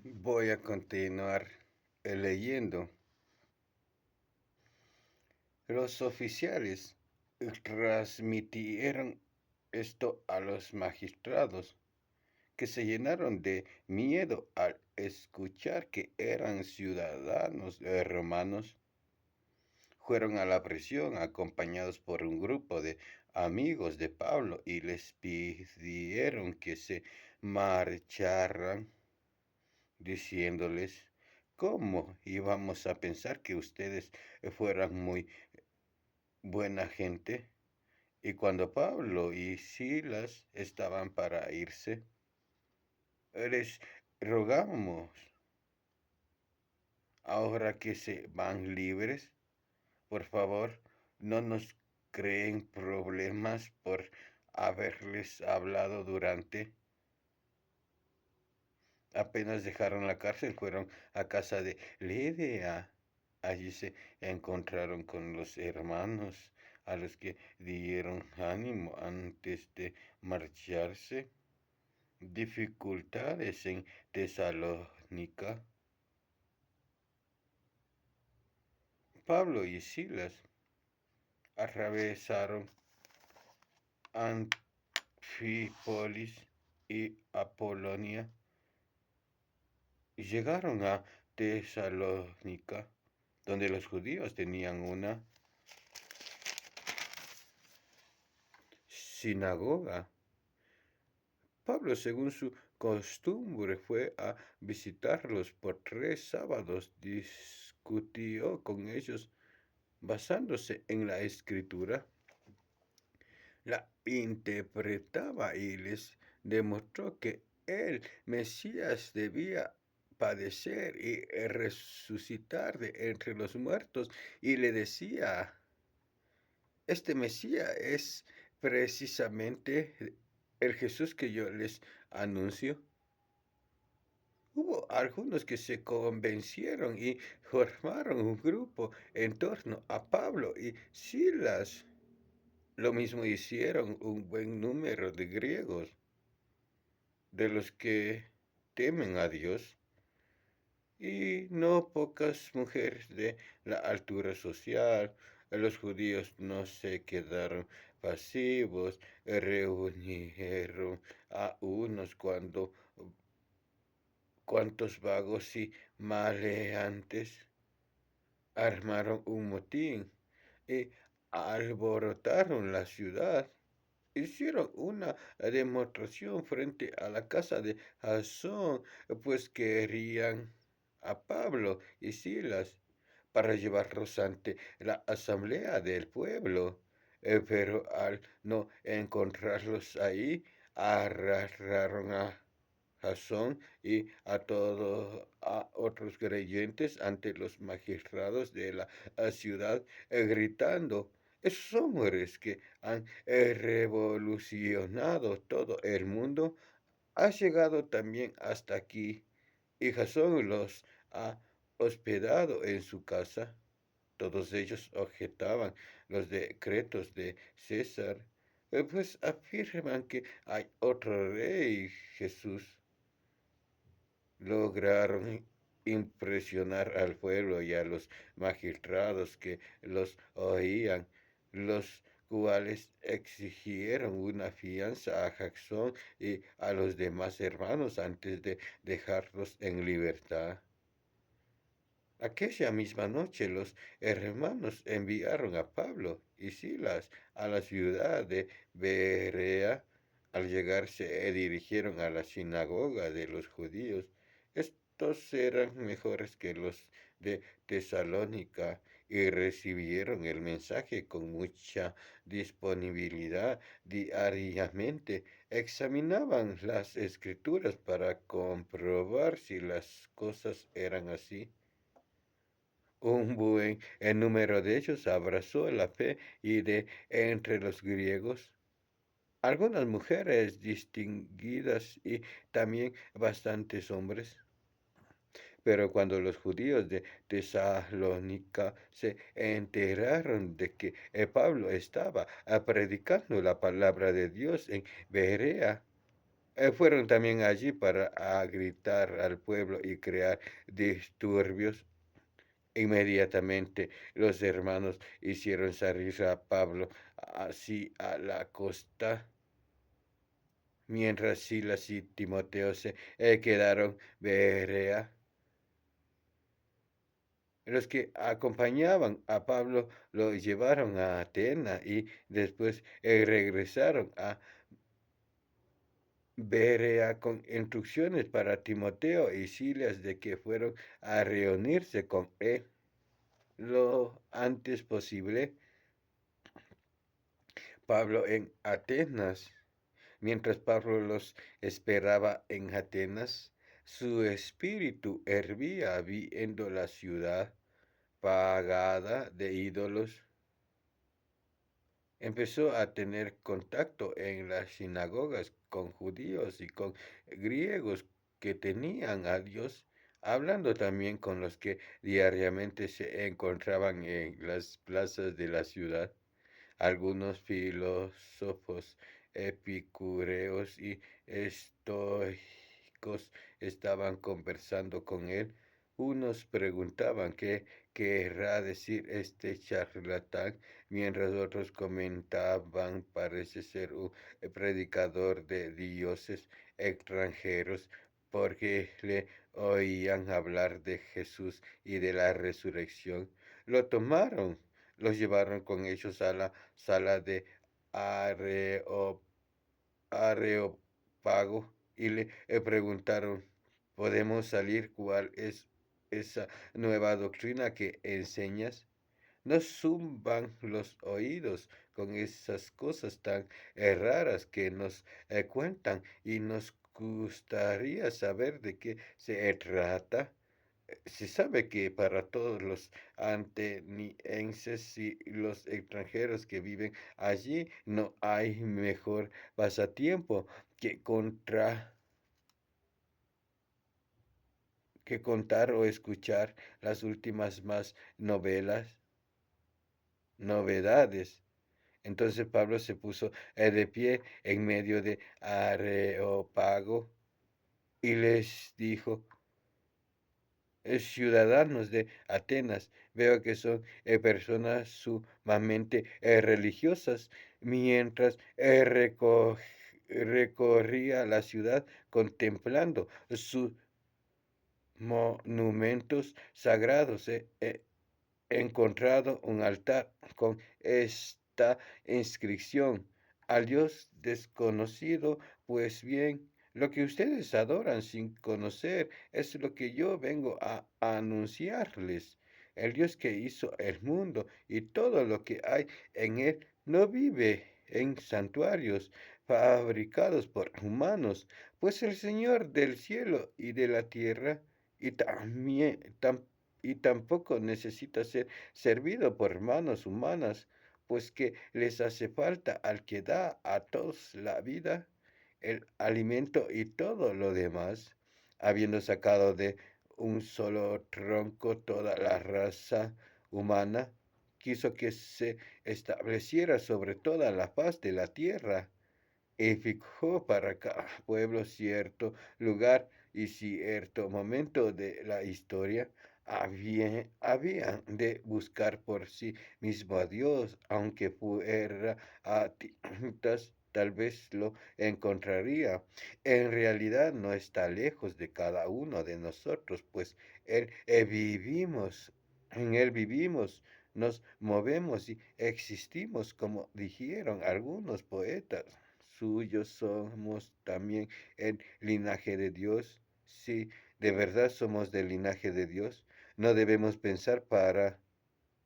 Voy a continuar leyendo. Los oficiales transmitieron esto a los magistrados, que se llenaron de miedo al escuchar que eran ciudadanos romanos. Fueron a la prisión acompañados por un grupo de amigos de Pablo y les pidieron que se marcharan, diciéndoles: ¿cómo íbamos a pensar que ustedes fueran muy buena gente? Y cuando Pablo y Silas estaban para irse, les rogamos, ahora que se van libres, por favor, no nos creen problemas por haberles hablado durante. Apenas dejaron la cárcel, fueron a casa de Lidia. Allí se encontraron con los hermanos a los que dieron ánimo antes de marcharse. Dificultades en Tesalónica. Pablo y Silas atravesaron Anfípolis y Apolonia y llegaron a Tesalónica, donde los judíos tenían una sinagoga. Pablo, según su costumbre, fue a visitarlos por 3 sábados. Discutió con ellos basándose en la escritura, la interpretaba y les demostró que el Mesías debía padecer y resucitar de entre los muertos. Y le decía: este Mesías es precisamente el Jesús que yo les anuncio. Hubo algunos que se convencieron y formaron un grupo en torno a Pablo y Silas. Lo mismo hicieron un buen número de griegos, de los que temen a Dios, y no pocas mujeres de la altura social. Los judíos no se quedaron pasivos, reunieron a unos cuantos vagos y maleantes, armaron un motín y alborotaron la ciudad. Hicieron una demostración frente a la casa de Jasón, pues querían a Pablo y Silas para llevarlos ante la asamblea del pueblo. Pero al no encontrarlos ahí, arrastraron a Jasón y a todos a otros creyentes ante los magistrados de la ciudad, gritando: esos hombres que han revolucionado todo el mundo ha llegado también hasta aquí, y Jasón los ha hospedado en su casa. Todos ellos objetaban los decretos de César, pues afirman que hay otro rey, Jesús. Lograron impresionar al pueblo y a los magistrados que los oían, los cuales exigieron una fianza a Jackson y a los demás hermanos antes de dejarlos en libertad. Aquella misma noche los hermanos enviaron a Pablo y Silas a la ciudad de Berea. Al llegar se dirigieron a la sinagoga de los judíos. Estos eran mejores que los de Tesalónica y recibieron el mensaje con mucha disponibilidad. Diariamente examinaban las escrituras para comprobar si las cosas eran así. Un buen número de ellos abrazó la fe y de entre los griegos, algunas mujeres distinguidas y también bastantes hombres. Pero cuando los judíos de Tesalónica se enteraron de que Pablo estaba predicando la palabra de Dios en Berea, Fueron también allí para gritar al pueblo y crear disturbios. Inmediatamente los hermanos hicieron salir a Pablo así a la costa, mientras Silas y Timoteo se quedaron Berea. Los que acompañaban a Pablo lo llevaron a Atenas y después regresaron a Berea con instrucciones para Timoteo y Silas de que fueron a reunirse con él lo antes posible. Pablo en Atenas. Mientras Pablo los esperaba en Atenas, su espíritu hervía viendo la ciudad pagada de ídolos. Empezó a tener contacto en las sinagogas con judíos y con griegos que tenían a Dios, hablando también con los que diariamente se encontraban en las plazas de la ciudad. Algunos filósofos epicureos y estoicos estaban conversando con él. Unos preguntaban qué querrá decir este charlatán, mientras otros comentaban parece ser un predicador de dioses extranjeros, porque le oían hablar de Jesús y de la resurrección. Lo tomaron, los llevaron con ellos a la sala de Areo- Areópago y le preguntaron, ¿podemos salir? ¿Cuál es esa nueva doctrina que enseñas? Nos zumban los oídos con esas cosas tan raras que nos cuentan y nos gustaría saber de qué se trata. Se sabe que para todos los atenienses y los extranjeros que viven allí no hay mejor pasatiempo que que contar o escuchar las últimas más novedades. Entonces Pablo se puso de pie en medio de Areópago y les dijo, ciudadanos de Atenas, veo que son personas sumamente religiosas. Mientras recorría la ciudad contemplando sus monumentos sagrados, encontrado un altar con esta inscripción: al Dios desconocido. Pues bien, lo que ustedes adoran sin conocer es lo que yo vengo a anunciarles. El Dios que hizo el mundo y todo lo que hay en él no vive en santuarios fabricados por humanos, pues el Señor del cielo y de la tierra y también y tampoco necesita ser servido por manos humanas, pues que les hace falta al que da a todos la vida, el alimento y todo lo demás, habiendo sacado de un solo tronco toda la raza humana, quiso que se estableciera sobre toda la faz de la tierra y fijó para cada pueblo cierto lugar y cierto momento de la historia. Habían de buscar por sí mismo a Dios, aunque fuera a tintas, tal vez lo encontraría. En realidad no está lejos de cada uno de nosotros, pues en Él vivimos, nos movemos y existimos, como dijeron algunos poetas. Suyos somos también el linaje de Dios. Si de verdad somos del linaje de Dios, no debemos pensar para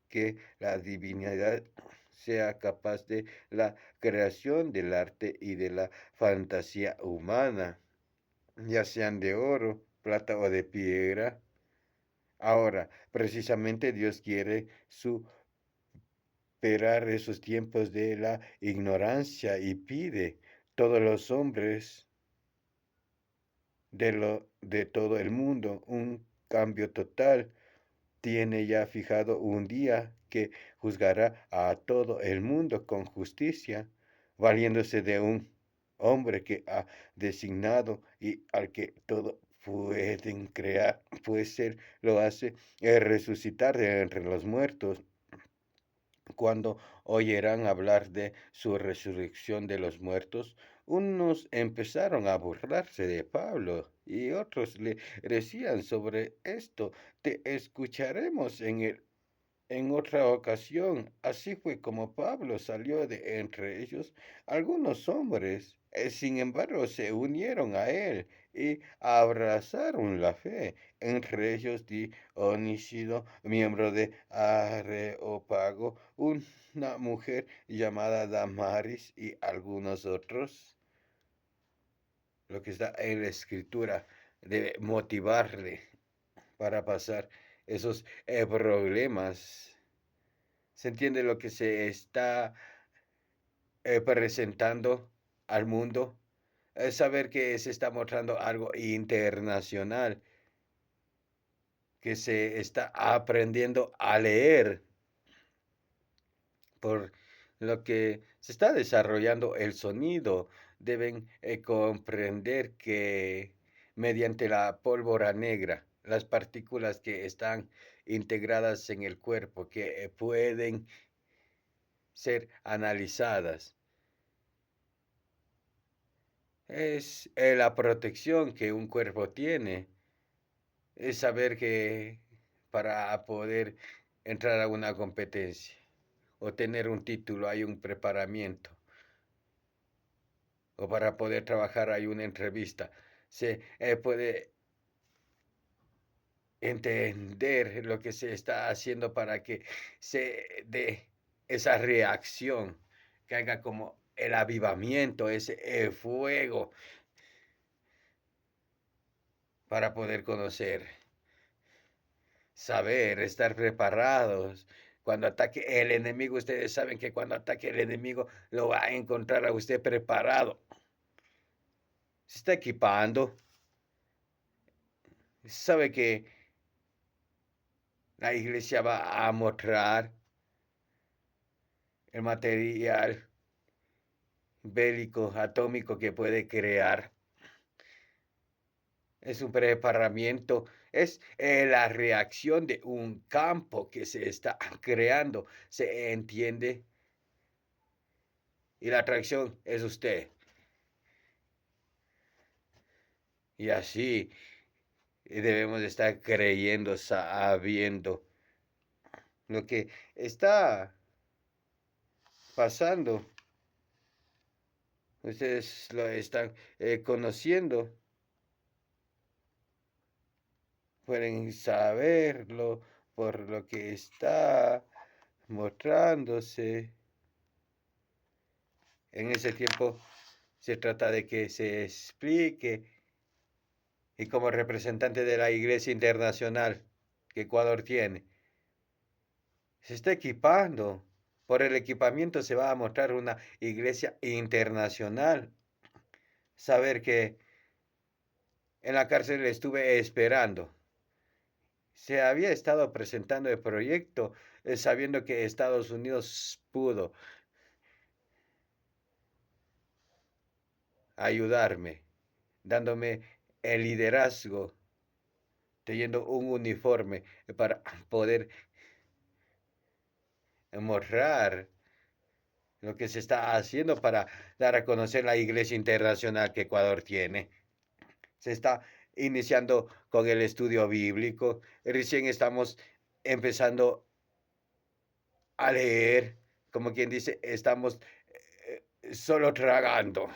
que la divinidad sea capaz de la creación del arte y de la fantasía humana, ya sean de oro, plata o de piedra. Ahora, precisamente Dios quiere superar esos tiempos de la ignorancia y pide todos los hombres de todo el mundo un cambio total. Tiene ya fijado un día que juzgará a todo el mundo con justicia, valiéndose de un hombre que ha designado y al que todo pueden crear, puede ser, lo hace resucitar de entre los muertos. Cuando oyeran hablar de su resurrección de los muertos, unos empezaron a burlarse de Pablo y otros le decían sobre esto, te escucharemos en otra ocasión. Así fue como Pablo salió de entre ellos. Algunos hombres, sin embargo, se unieron a él y abrazaron la fe. Entre ellos Dionisio, miembro de Areópago, una mujer llamada Damaris y algunos otros. Lo que está en la escritura debe motivarle para pasar esos problemas. ¿Se entiende lo que se está presentando al mundo? Es saber que se está mostrando algo internacional, que se está aprendiendo a leer, por lo que se está desarrollando el sonido. Deben comprender que mediante la pólvora negra, las partículas que están integradas en el cuerpo, que pueden ser analizadas. Es la protección que un cuerpo tiene. Es saber que para poder entrar a una competencia o tener un título hay un preparamiento. O para poder trabajar hay una entrevista. Se puede entender lo que se está haciendo para que se dé esa reacción, que haga como el avivamiento, ese fuego para poder conocer, saber, estar preparados. Cuando ataque el enemigo, ustedes saben que cuando ataque el enemigo lo va a encontrar a usted preparado. Se está equipando. Sabe que la iglesia va a mostrar el material bélico atómico que puede crear. Es un preparamiento, es la reacción de un campo que se está creando, se entiende. Y la atracción es usted. Y así debemos estar creyendo, sabiendo lo que está pasando. Ustedes lo están conociendo. Pueden saberlo por lo que está mostrándose. En ese tiempo se trata de que se explique y como representante de la Iglesia Internacional que Ecuador tiene, se está equipando. Por el equipamiento se va a mostrar una iglesia internacional. Saber que en la cárcel estuve esperando. Se había estado presentando el proyecto sabiendo que Estados Unidos pudo ayudarme, dándome el liderazgo, teniendo un uniforme para poder mostrar lo que se está haciendo para dar a conocer la iglesia internacional que Ecuador tiene. Se está iniciando con el estudio bíblico. Recién estamos empezando a leer, como quien dice, estamos solo tragando.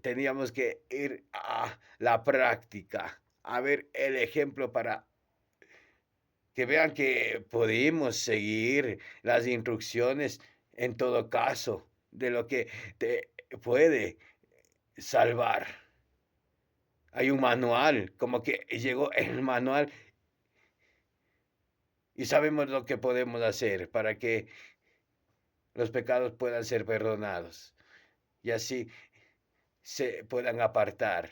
Teníamos que ir a la práctica, a ver el ejemplo para que vean que podemos seguir las instrucciones en todo caso de lo que te puede salvar. Hay un manual, como que llegó el manual y sabemos lo que podemos hacer para que los pecados puedan ser perdonados y así se puedan apartar.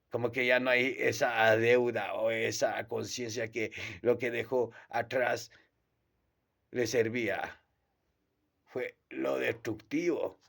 Como que ya no hay esa deuda o esa conciencia que lo que dejó atrás le servía. Fue lo destructivo.